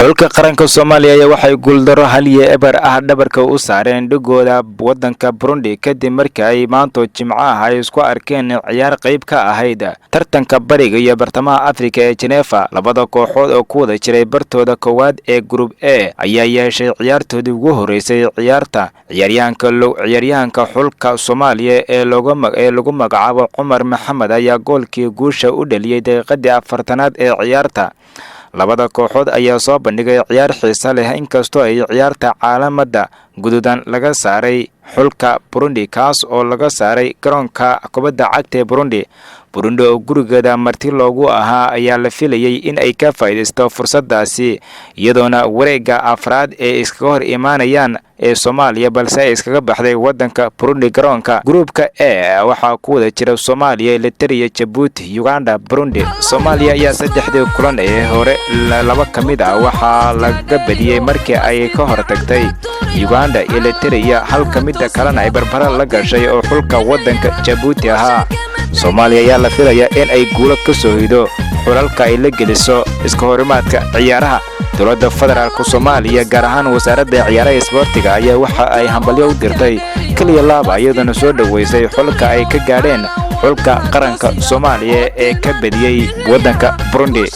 xulka qaranka Soomaaliya waxay guuldaro hal iyo eber ah dhabarka u saareen dhigooda wadanka Burundi kadib markii ay maanta Jimcaha ay isku arkeen ciyaar qayb ka ahayd tartanka bariga iyo bartamaha Afrika ee Geneva. Labada kooxood oo ku wada jiray bartooda koowaad ee Group A ayaa yeeshay ciyaartoodii ugu horeysay ciyaarta. Ciyaaryahanka xulka Soomaaliya ee lagu magacaabo Cumar Maxamed ayaa goolkii guusha u dhaliyay daqiiqadii 40aad ee ciyaarta. labada kooxood ayaa soo bandhigay ciyaar xiiso leh inkastoo ay ciyaarta caalamada gududan laga saaray xulka Burundi kaas oo laga saaray garoonka kubadda cagta ee Burundi oo gurigeeda marti loogu ahaa ayaa la filayay in ay ka faa'iideysto fursadaasi iyadoona wareegga afraad ee iskaga hor imaanayaan ee Soomaaliya balse ay iskaga baxday wadanka Burundi. Garoonka groupka A waxaa ku wada jira Soomaaliya, Eritrea, Djibouti, Uganda, Burundi. Soomaaliya ayaa saddexdii kulan ee hore laba kamid ah waxaa laga badiyay markii ay ka hortagtay Uganda, Eritrea, halka mid kalena ay barbara la gashay oo xulka wadanka Djibouti ahaa. Soomaaliya ayaa la filayaa in ay guulo ka soo hido xulalka ay la geliso iska horimaadka ciyaaraha. dowladda federaalka Soomaaliya gaar ahaan wasaaradda ciyaaraha isboortiga ayaa waxa ay hambalyo u dirtay kaliya laaba iyadana soo dhaweysay xulka ay ka gaadheen xulka qaranka Soomaaliya ee ka badiyay wadanka Burundi.